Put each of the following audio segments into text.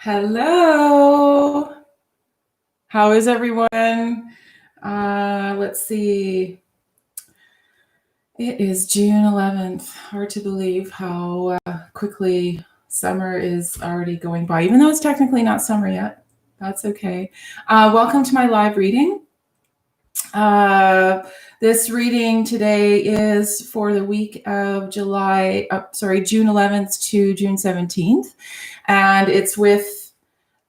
Hello. How is everyone? Let's see. It is June 11th. Hard to believe how quickly summer is already going by, even though it's technically not summer yet. That's okay. Welcome to my live reading. This reading today is for the week of June 11th to June 17th. And it's with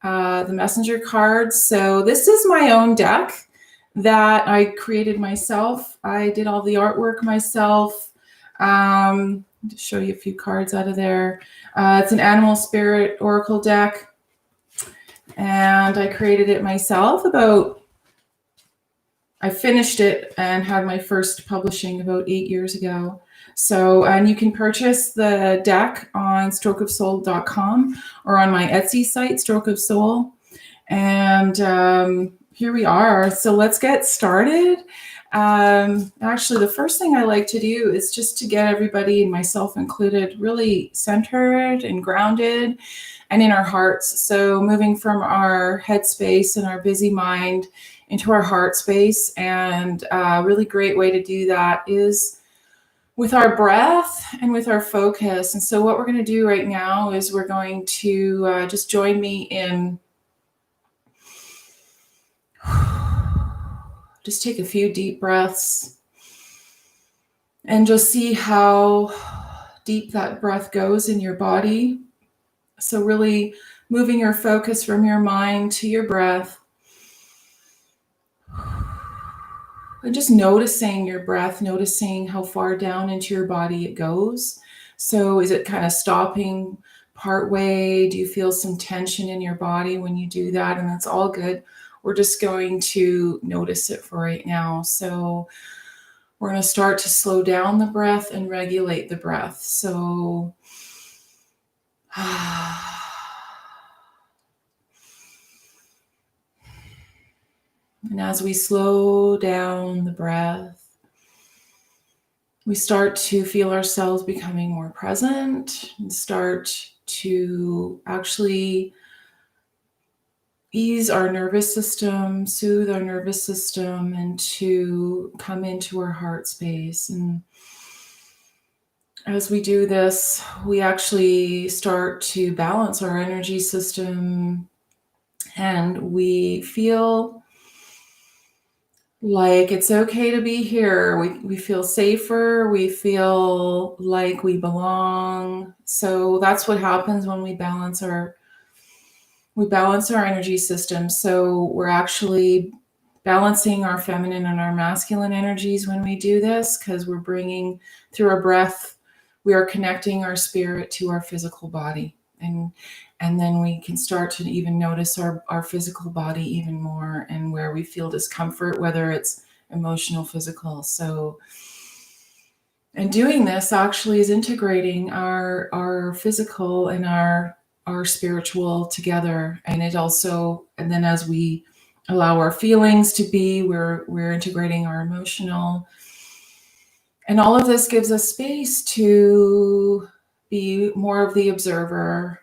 the messenger cards. So this is my own deck that I created myself. I did all the artwork myself. To show you a few cards out of there. It's an animal spirit oracle deck. And I created it myself I finished it and had my first publishing about 8 years ago. So, and you can purchase the deck on strokeofsoul.com or on my Etsy site, Stroke of Soul. And here we are. So let's get started. Actually, the first thing I like to do is just to get everybody, and myself included, really centered and grounded and in our hearts. So moving from our head space and our busy mind into our heart space. And a really great way to do that is with our breath and with our focus. And so what we're going to do right now is we're going to just join me in just take a few deep breaths and just see how deep that breath goes in your body. So really moving your focus from your mind to your breath. And just noticing your breath, noticing how far down into your body it goes. So is it kind of stopping part way? Do you feel some tension in your body when you do that? And that's all good. We're just going to notice it for right now. So we're going to start to slow down the breath and regulate the breath. So and as we slow down the breath, we start to feel ourselves becoming more present and start to actually ease our nervous system, soothe our nervous system, and to come into our heart space. And as we do this, we actually start to balance our energy system, and we feel like it's okay to be here. We feel safer. We feel like we belong. So that's what happens when we balance our energy system. So we're actually balancing our feminine and our masculine energies when we do this, because we're bringing through our breath, we are connecting our spirit to our physical body. And then we can start to even notice our physical body even more, and where we feel discomfort, whether it's emotional, physical. So, and doing this actually is integrating our physical and our spiritual together. And it also, and then as we allow our feelings to be, we're integrating our emotional. And all of this gives us space to be more of the observer.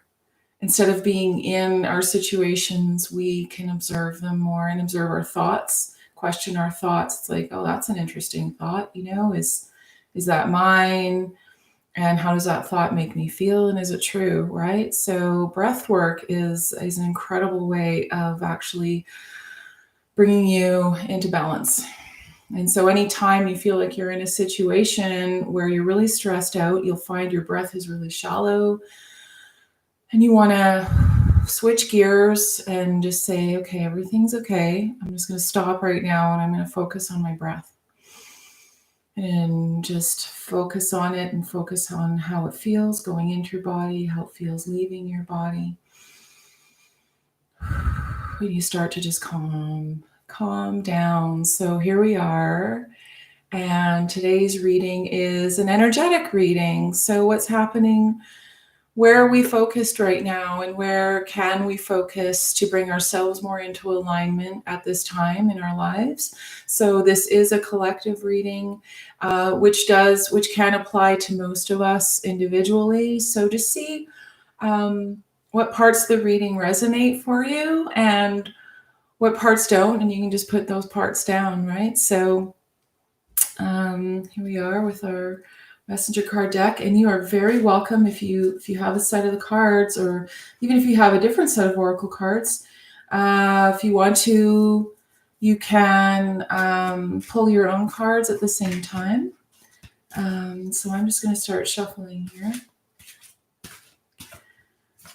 Instead of being in our situations, we can observe them more and observe our thoughts, question our thoughts. It's like, oh, that's an interesting thought, is that mine? And how does that thought make me feel? And is it true, right? So breath work is an incredible way of actually bringing you into balance. And so anytime you feel like you're in a situation where you're really stressed out, you'll find your breath is really shallow. And you want to switch gears and just say, okay, everything's okay. I'm just going to stop right now and I'm going to focus on my breath. And just focus on it and focus on how it feels going into your body, how it feels leaving your body. When you start to just calm down. So here we are. And today's reading is an energetic reading. So what's happening? Where are we focused right now, and where can we focus to bring ourselves more into alignment at this time in our lives? So this is a collective reading, which can apply to most of us individually. So to see what parts of the reading resonate for you and what parts don't, and you can just put those parts down, right? So here we are with our messenger card deck, and you are very welcome if you have a set of the cards, or even if you have a different set of oracle cards. If you want to, you can pull your own cards at the same time. So I'm just going to start shuffling here.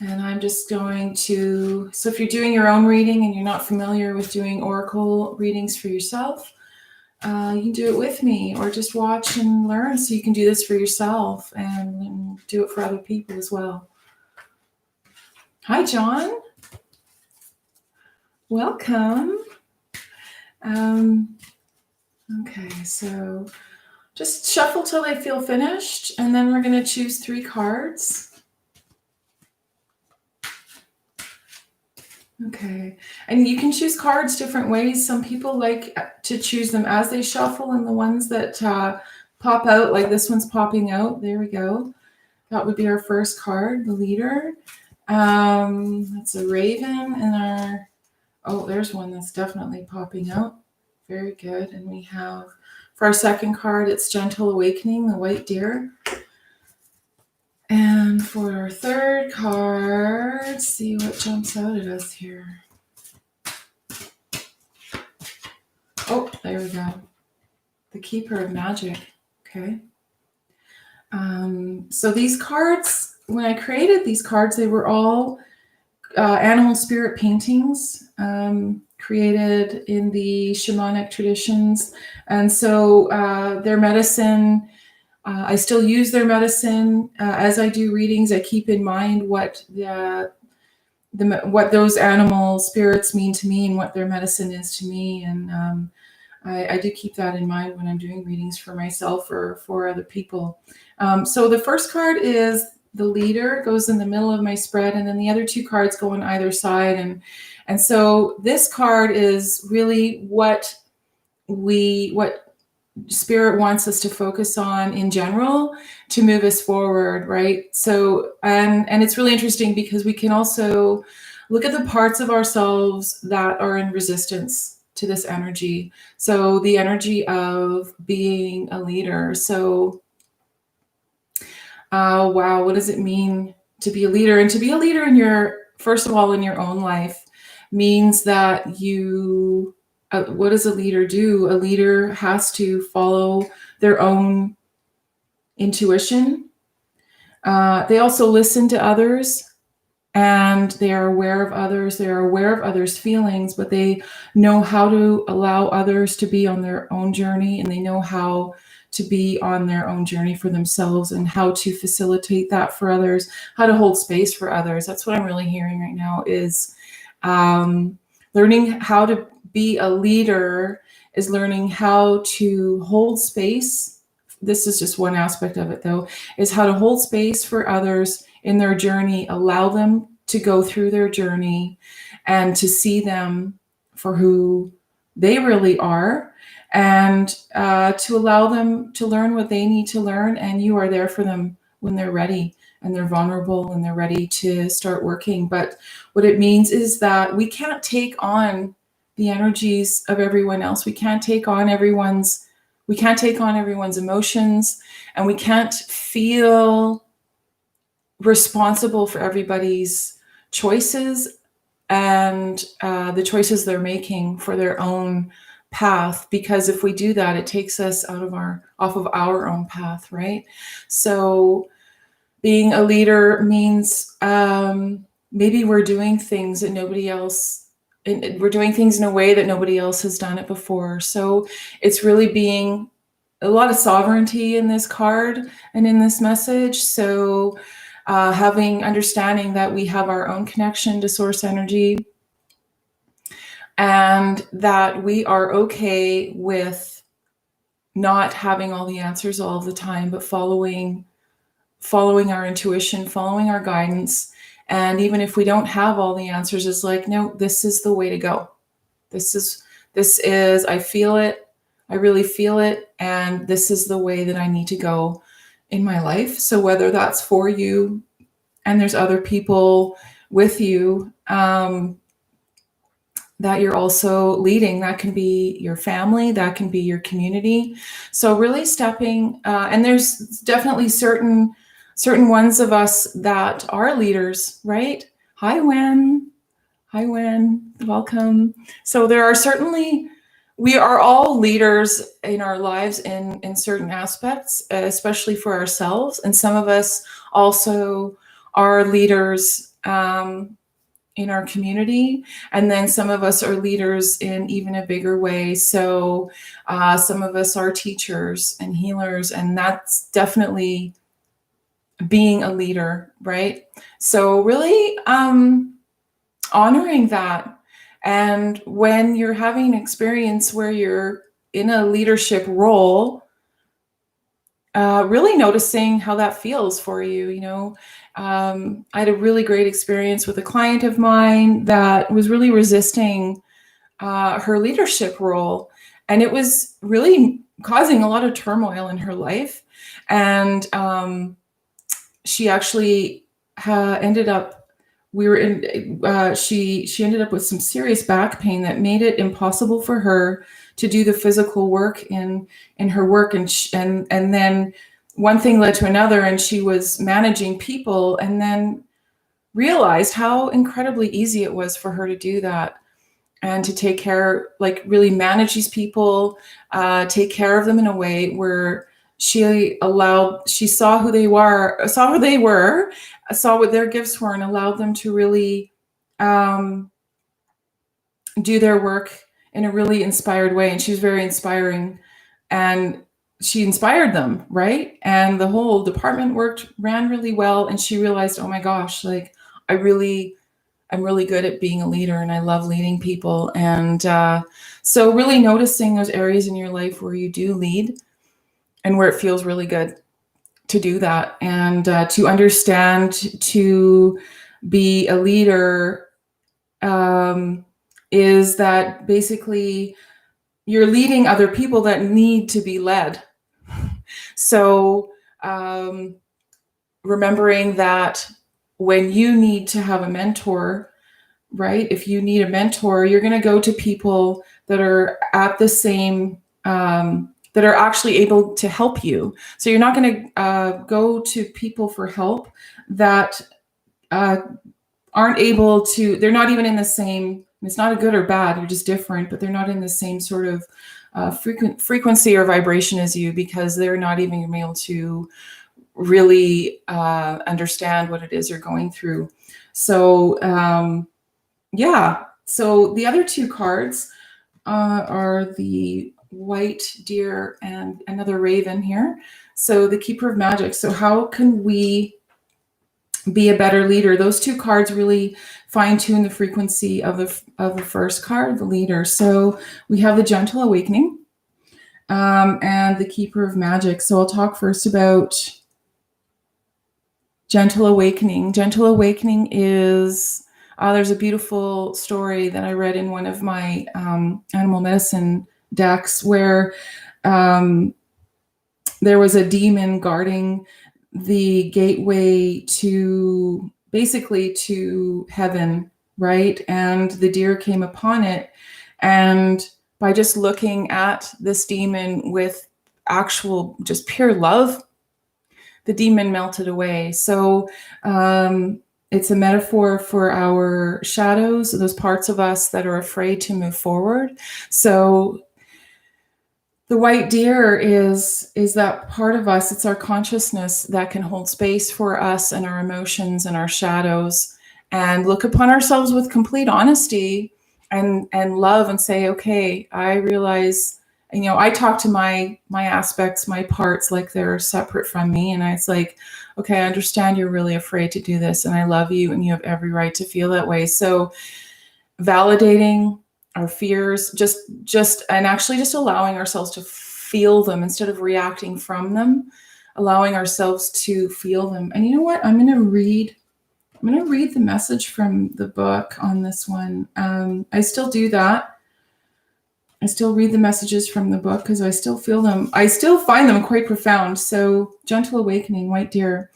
And I'm just going to, so if you're doing your own reading and you're not familiar with doing oracle readings for yourself, you can do it with me or just watch and learn so you can do this for yourself and do it for other people as well. Hi, John. Welcome. Okay, so just shuffle till they feel finished, and then we're going to choose 3 cards. Okay, and you can choose cards different ways. Some people like to choose them as they shuffle, and the ones that pop out, like this one's popping out. There we go. That would be our first card, the leader. That's a raven, and there's one that's definitely popping out. Very good. And we have, for our second card, it's Gentle Awakening, the white deer. And for our third card, let's see what jumps out at us here. Oh, there we go. The Keeper of Magic. Okay. So these cards, when I created these cards, they were all animal spirit paintings created in the shamanic traditions. And so their medicine, I still use their medicine as I do readings. I keep in mind what what those animal spirits mean to me and what their medicine is to me. And I do keep that in mind when I'm doing readings for myself or for other people. So the first card is the leader, goes in the middle of my spread, and then the other 2 cards go on either side. And so this card is really what Spirit wants us to focus on in general to move us forward, right? So, and it's really interesting because we can also look at the parts of ourselves that are in resistance to this energy. So the energy of being a leader. So, wow, what does it mean to be a leader? And to be a leader in first of all, in your own life means that you, what does a leader do? A leader has to follow their own intuition. They also listen to others, and they are aware of others. They are aware of others' feelings, but they know how to allow others to be on their own journey, and they know how to be on their own journey for themselves and how to facilitate that for others, how to hold space for others. That's what I'm really hearing right now is learning how to be a leader is learning how to hold space. This is just one aspect of it, though, is how to hold space for others in their journey, allow them to go through their journey and to see them for who they really are, and to allow them to learn what they need to learn. And you are there for them when they're ready and they're vulnerable and they're ready to start working. But what it means is that we can't take on the energies of everyone else. We can't take on everyone's emotions, and we can't feel responsible for everybody's choices and the choices they're making for their own path, because if we do that, it takes us off of our own path, right? So being a leader means maybe we're doing things that nobody else, we're doing things in a way that nobody else has done it before. So it's really being a lot of sovereignty in this card and in this message. So understanding that we have our own connection to source energy, and that we are okay with not having all the answers all the time, but following our intuition, following our guidance. And even if we don't have all the answers, it's like, no, this is the way to go. This is, I feel it. I really feel it. And this is the way that I need to go in my life. So whether that's for you, and there's other people with you, that you're also leading. That can be your family, that can be your community. So really stepping, and there's definitely certain ones of us that are leaders, right? Hi, Wen. Hi, Wen. Welcome. So there are certainly, we are all leaders in our lives in certain aspects, especially for ourselves. And some of us also are leaders in our community, and then some of us are leaders in even a bigger way. So some of us are teachers and healers, and that's definitely being a leader, right? So really honoring that. And when you're having an experience where you're in a leadership role, really noticing how that feels for you. You know, I had a really great experience with a client of mine that was really resisting her leadership role, and it was really causing a lot of turmoil in her life. And she actually ended up. We were in. She ended up with some serious back pain that made it impossible for her to do the physical work in her work, and then one thing led to another, and she was managing people, and then realized how incredibly easy it was for her to do that, and to take care, like really manage these people, take care of them in a way where she saw who they were, saw what their gifts were, and allowed them to really do their work in a really inspired way. And she was very inspiring, and she inspired them, right? And the whole department ran really well. And she realized, oh my gosh, like I'm really good at being a leader, and I love leading people. And so really noticing those areas in your life where you do lead and where it feels really good to do that, and to understand to be a leader is that basically you're leading other people that need to be led. So remembering that when you need to have a mentor, right? If you need a mentor, you're going to go to people that are at the same, that are actually able to help you. So you're not going to go to people for help that aren't able to, they're not even in the same, it's not a good or bad, you're just different, but they're not in the same sort of frequency or vibration as you, because they're not even able to really understand what it is you're going through. So yeah, so the other two cards are the white deer and another raven here. So the keeper of magic. So how can we be a better leader? Those two cards really fine tune the frequency of the first card, the leader. So we have the gentle awakening and the keeper of magic. So I'll talk first about gentle awakening. Gentle awakening is, there's a beautiful story that I read in one of my animal medicine decks where there was a demon guarding the gateway to basically to heaven, right? And the deer came upon it, and by just looking at this demon with actual just pure love, the demon melted away. So it's a metaphor for our shadows, those parts of us that are afraid to move forward. So the white deer is that part of us, it's our consciousness that can hold space for us and our emotions and our shadows, and look upon ourselves with complete honesty and love, and say, okay, I realize, you know, I talk to my aspects, my parts, like they're separate from me. And it's like, okay, I understand you're really afraid to do this, and I love you, and you have every right to feel that way. So validating our fears, just and actually just allowing ourselves to feel them instead of reacting from them, allowing ourselves to feel them. And you know what? I'm going to read the message from the book on this one. I still do that. I still read the messages from the book because I still feel them. I still find them quite profound. So gentle awakening, white deer.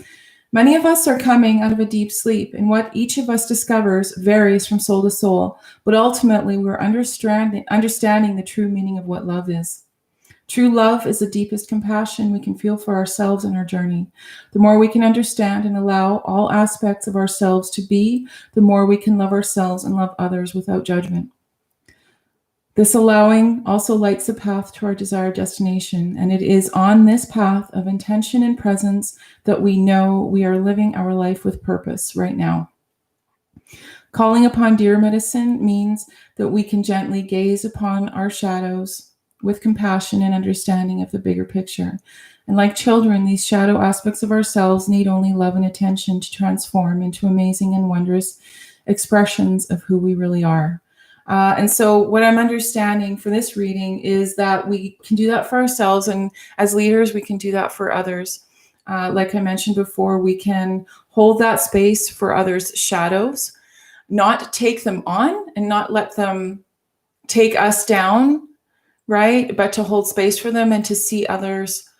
Many of us are coming out of a deep sleep, and what each of us discovers varies from soul to soul, but ultimately we're understanding the true meaning of what love is. True love is the deepest compassion we can feel for ourselves in our journey. The more we can understand and allow all aspects of ourselves to be, the more we can love ourselves and love others without judgment. This allowing also lights the path to our desired destination, and it is on this path of intention and presence that we know we are living our life with purpose right now. Calling upon dear medicine means that we can gently gaze upon our shadows with compassion and understanding of the bigger picture. And like children, these shadow aspects of ourselves need only love and attention to transform into amazing and wondrous expressions of who we really are. And so what I'm understanding for this reading is that we can do that for ourselves, and as leaders, we can do that for others. Like I mentioned before, we can hold that space for others' shadows, not take them on and not let them take us down, right? But to hold space for them and to see others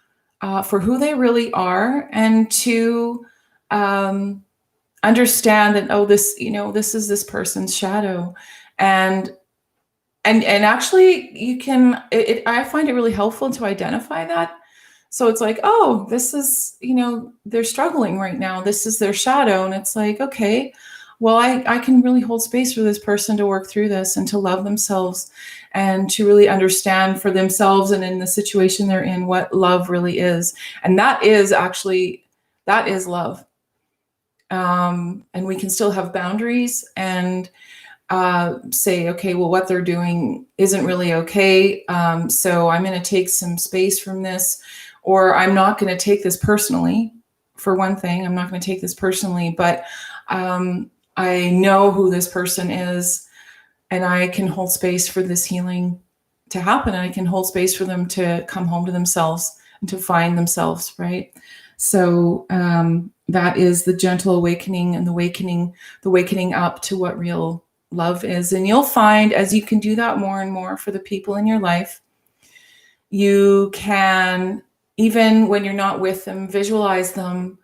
for who they really are, and to understand that, oh, this is this person's shadow. And actually you can, I find it really helpful to identify that. So it's like, oh, this is, they're struggling right now. This is their shadow. And it's like, okay, well, I can really hold space for this person to work through this and to love themselves and to really understand for themselves and in the situation they're in what love really is. And that is love. And we can still have boundaries and say, okay, well, what they're doing isn't really okay. So I'm going to take some space from this, or I'm not going to take this personally. For one thing, I'm not going to take this personally, but I know who this person is, and I can hold space for this healing to happen. And I can hold space for them to come home to themselves and to find themselves, right? So that is the gentle awakening and the wakening up to what real love is. And you'll find as you can do that more and more for the people in your life, you can, even when you're not with them, visualize them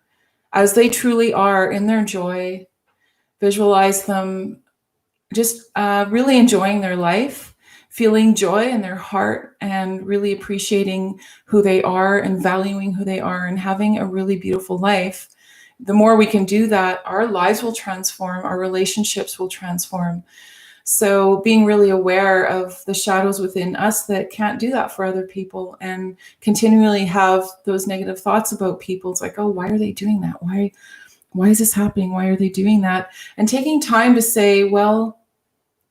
as they truly are in their joy. Visualize them just really enjoying their life, feeling joy in their heart, and really appreciating who they are and valuing who they are and having a really beautiful life. The more we can do that, our lives will transform, our relationships will transform. So being really aware of the shadows within us that can't do that for other people, and continually have those negative thoughts about people. It's like, oh, why are they doing that? Why is this happening? Why are they doing that? And taking time to say, well,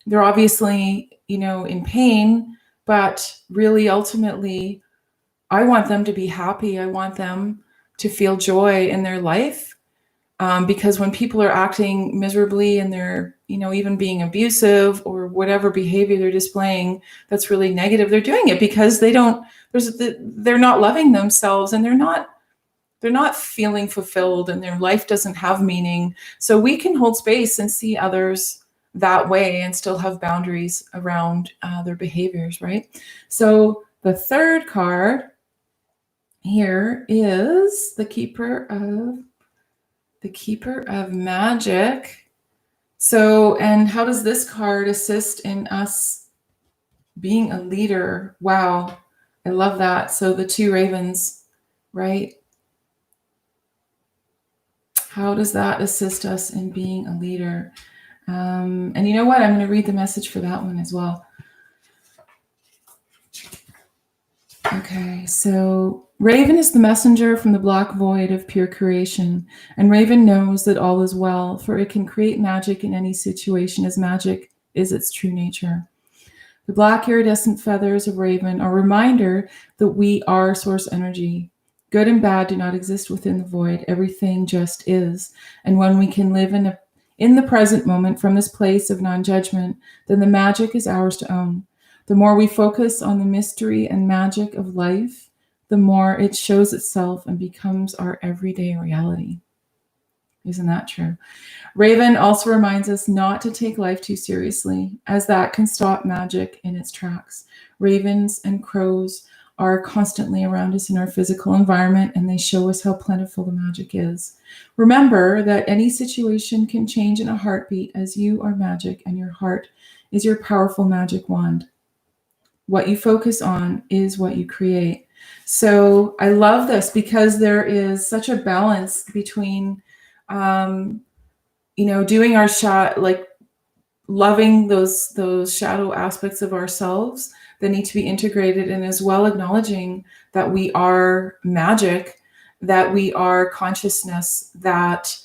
they're obviously, in pain, but really ultimately, I want them to be happy. I want them to feel joy in their life. Because when people are acting miserably and they're, even being abusive or whatever behavior they're displaying that's really negative, they're doing it because they're not loving themselves, and they're not feeling fulfilled, and their life doesn't have meaning. So we can hold space and see others that way and still have boundaries around their behaviors, right? So the third card here is the Keeper of Magic. So, and how does this card assist in us being a leader? Wow, I love that. So the two ravens, right? How does that assist us in being a leader? And you know what? I'm going to read the message for that one as well. Okay, so Raven is the messenger from the black void of pure creation, and Raven knows that all is well, for it can create magic in any situation, as magic is its true nature. The black iridescent feathers of Raven are a reminder that we are source energy. Good and bad do not exist within the void. Everything just is. And when we can live in the present moment from this place of non-judgment, then the magic is ours to own. The more we focus on the mystery and magic of life, the more it shows itself and becomes our everyday reality. Isn't that true? Raven also reminds us not to take life too seriously, as that can stop magic in its tracks. Ravens and crows are constantly around us in our physical environment, and they show us how plentiful the magic is. Remember that any situation can change in a heartbeat, as you are magic and your heart is your powerful magic wand. What you focus on is what you create. So I love this because there is such a balance between, doing our shot, like loving those shadow aspects of ourselves that need to be integrated, and as well acknowledging that we are magic, that we are consciousness, that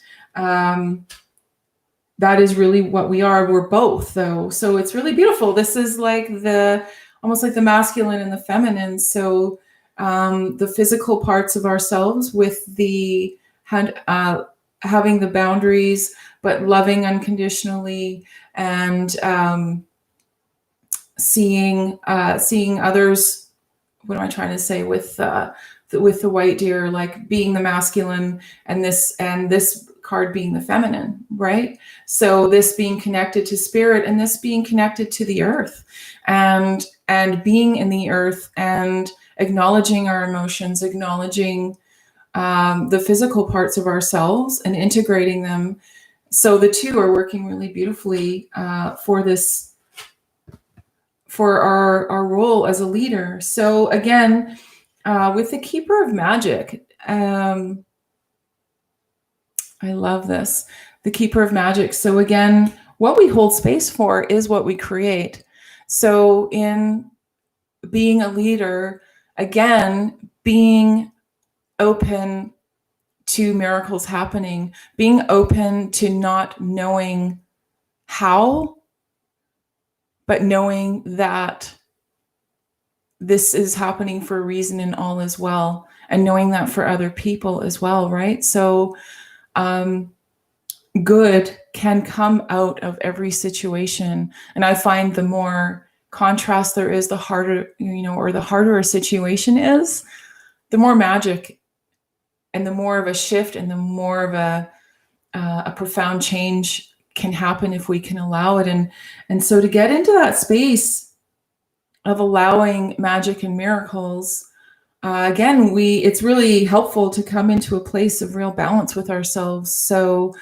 that is really what we are. We're both, though. So it's really beautiful. This is like almost like the masculine and the feminine. So the physical parts of ourselves with the having the boundaries, but loving unconditionally, and seeing others. What am I trying to say with the white deer? Like being the masculine, and this card being the feminine, right? So this being connected to spirit, and this being connected to the earth, and being in the earth, and acknowledging our emotions, acknowledging the physical parts of ourselves, and integrating them. So the two are working really beautifully for our role as a leader. So again, with the Keeper of Magic, I love this. The Keeper of Magic. So again, what we hold space for is what we create. So in being a leader, again, being open to miracles happening, being open to not knowing how, but knowing that this is happening for a reason and all is well, and knowing that for other people as well, right? So good can come out of every situation. And I find the more contrast there is, the harder, or the harder a situation is, the more magic and the more of a shift and the more of a profound change can happen if we can allow it. And so to get into that space of allowing magic and miracles, again, it's really helpful to come into a place of real balance with ourselves. So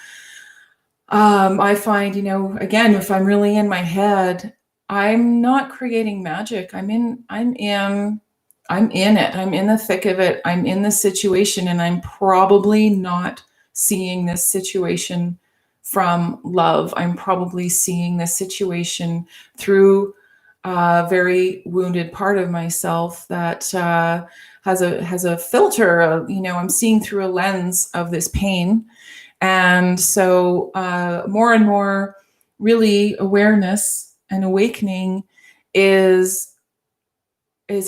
I find, again, if I'm really in my head, I'm not creating magic. I'm in it. I'm in the thick of it. I'm in the situation, and I'm probably not seeing this situation from love. I'm probably seeing this situation through a very wounded part of myself that has a filter of, I'm seeing through a lens of this pain. And so more and more really awareness and awakening is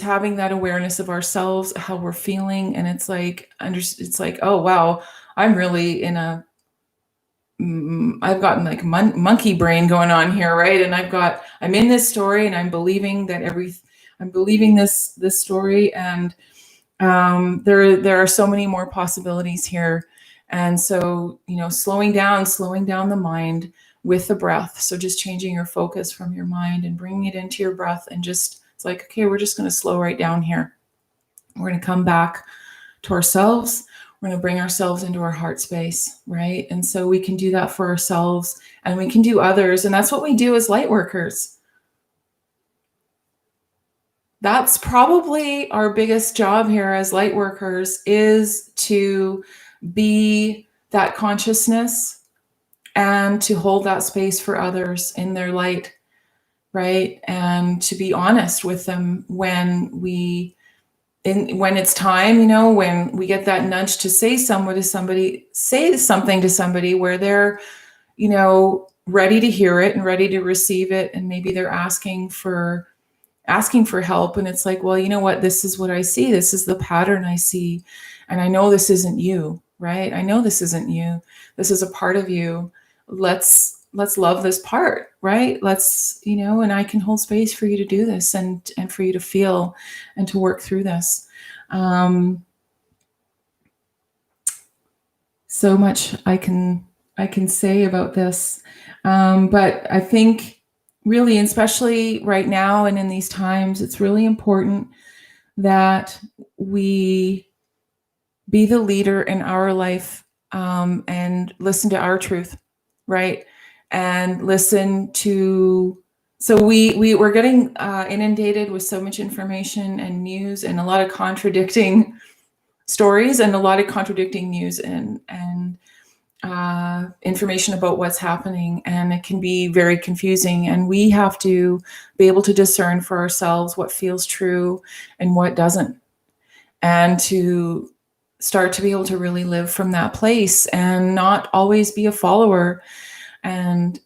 having that awareness of ourselves, how we're feeling. And it's like, oh, wow, I'm really I've gotten like monkey brain going on here, right? And I'm in this story, and I'm believing this story. And there are so many more possibilities here. And so, slowing down the mind with the breath. So just changing your focus from your mind and bringing it into your breath, and just, it's like, okay, we're just going to slow right down here. We're going to come back to ourselves. We're going to bring ourselves into our heart space, right? And so we can do that for ourselves, and we can do others. And that's what we do as light workers. That's probably our biggest job here as light workers, is to be that consciousness and to hold that space for others in their light, right? And to be honest with them when it's time, when we get that nudge to say something to somebody where they're, ready to hear it and ready to receive it. And maybe they're asking for help. And it's like, well, you know what? This is what I see. This is the pattern I see. And I know this isn't you, right? I know this isn't you. This is a part of you. Let's love this part, right? Let's, and I can hold space for you to do this, and for you to feel and to work through this. So much I can say about this. But I think really, especially right now and in these times, it's really important that we be the leader in our life, and listen to our truth, right? And listen to, so we're getting inundated with so much information and news and a lot of contradicting stories and a lot of contradicting news and information about what's happening, and it can be very confusing, and we have to be able to discern for ourselves what feels true and what doesn't, and to start to be able to really live from that place and not always be a follower, and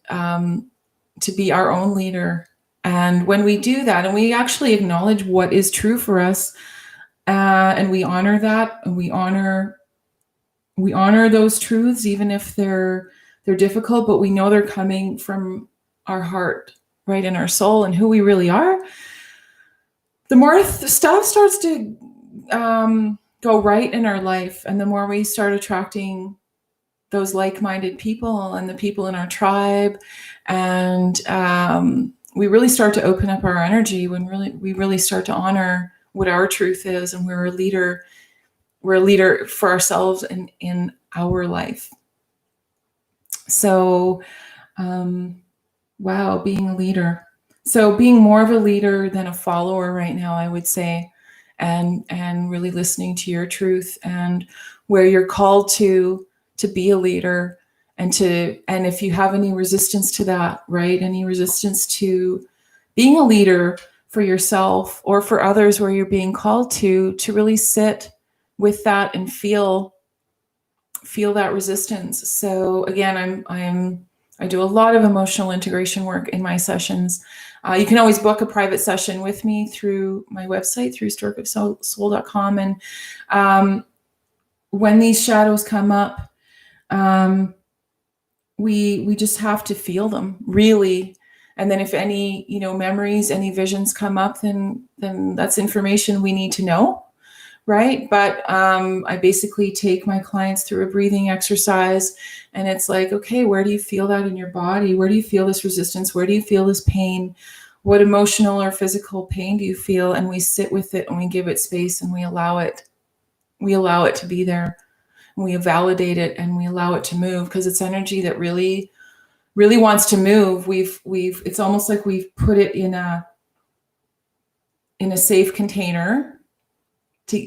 to be our own leader. And when we do that and we actually acknowledge what is true for us, and we honor that, and we honor those truths, even if they're difficult, but we know they're coming from our heart, right, and our soul and who we really are, the more stuff starts to go right in our life, and the more we start attracting those like-minded people and the people in our tribe, and we really start to open up our energy when we really start to honor what our truth is, and we're a leader for ourselves and in our life. So wow, being a leader. So being more of a leader than a follower right now, I would say, and really listening to your truth and where you're called to be a leader, and if you have any resistance to that, right? Any resistance to being a leader for yourself or for others, where you're being called to really sit with that and feel that resistance. So again, I do a lot of emotional integration work in my sessions. You can always book a private session with me through my website, through storeofsoul.com. And when these shadows come up, we just have to feel them, really. And then if any, memories, any visions come up, then that's information we need to know, right? But I basically take my clients through a breathing exercise, and it's like, okay, where do you feel that in your body? Where do you feel this resistance? Where do you feel this pain? What emotional or physical pain do you feel? And we sit with it, and we give it space, and we allow it to be there. And we validate it, and we allow it to move, because it's energy that really, really wants to move. It's almost like we've put it in a safe container to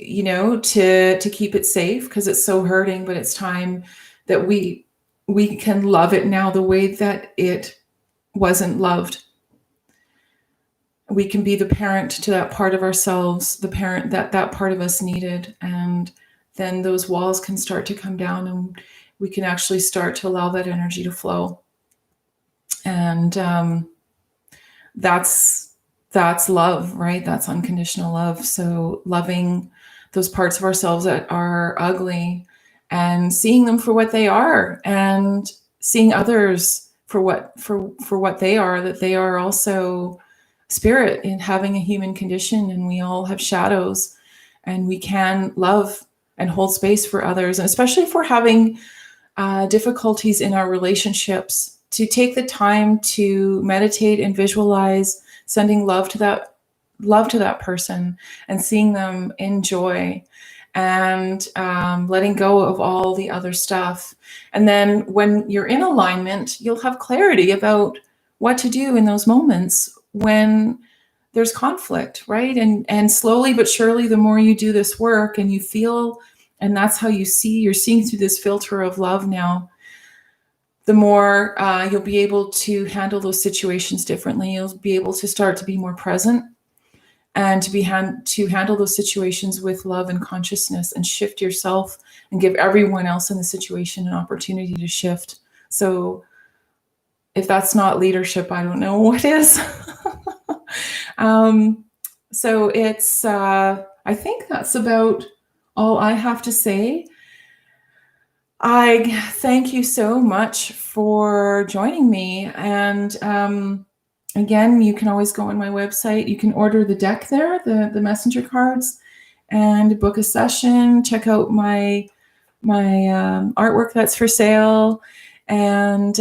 keep it safe, because it's so hurting. But it's time that we can love it now the way that it wasn't loved. We can be the parent to that part of ourselves, the parent that part of us needed, and then those walls can start to come down, and we can actually start to allow that energy to flow. And that's love, right? That's unconditional love. So loving those parts of ourselves that are ugly, and seeing them for what they are, and seeing others for what they are, that they are also spirit in having a human condition, and we all have shadows, and we can love and hold space for others. And especially if we're having difficulties in our relationships, to take the time to meditate and visualize sending love to that person, and seeing them in joy, and letting go of all the other stuff. And then when you're in alignment, you'll have clarity about what to do in those moments when there's conflict, right? And slowly but surely, the more you do this work and you feel, and that's how you're seeing through this filter of love now, the more you'll be able to handle those situations differently. You'll be able to start to be more present, and to handle those situations with love and consciousness, and shift yourself, and give everyone else in the situation an opportunity to shift. So if that's not leadership, I don't know what is. So it's, I think that's about all I have to say. I thank you so much for joining me. And again, you can always go on my website. You can order the deck there, the messenger cards, and book a session. Check out my artwork that's for sale. And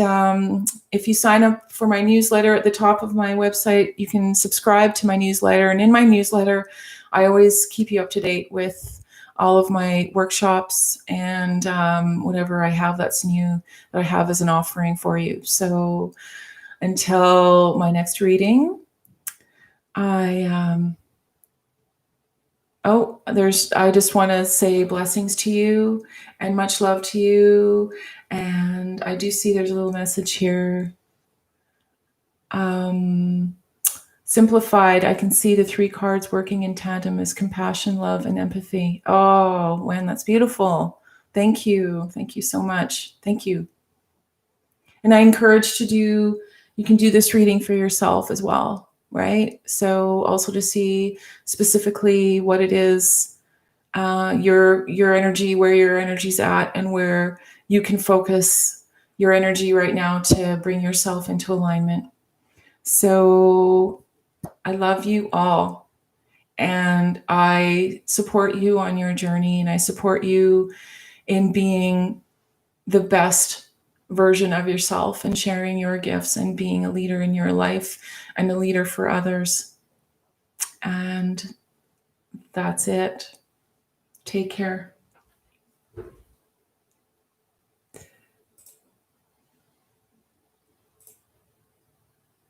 if you sign up for my newsletter at the top of my website, you can subscribe to my newsletter. And in my newsletter, I always keep you up to date with all of my workshops and whatever I have that's new that I have as an offering for you. So until my next reading, I I just want to say blessings to you and much love to you. And I do see there's a little message here. Simplified, I can see the 3 cards working in tandem as compassion, love, and empathy. Oh, Wen, that's beautiful. Thank you. Thank you so much. Thank you. And I encourage you can do this reading for yourself as well, right? So also to see specifically what it is, your energy, where your energy's at, and where you can focus your energy right now to bring yourself into alignment. So I love you all, and I support you on your journey, and I support you in being the best version of yourself and sharing your gifts and being a leader in your life and a leader for others. And that's it. Take care.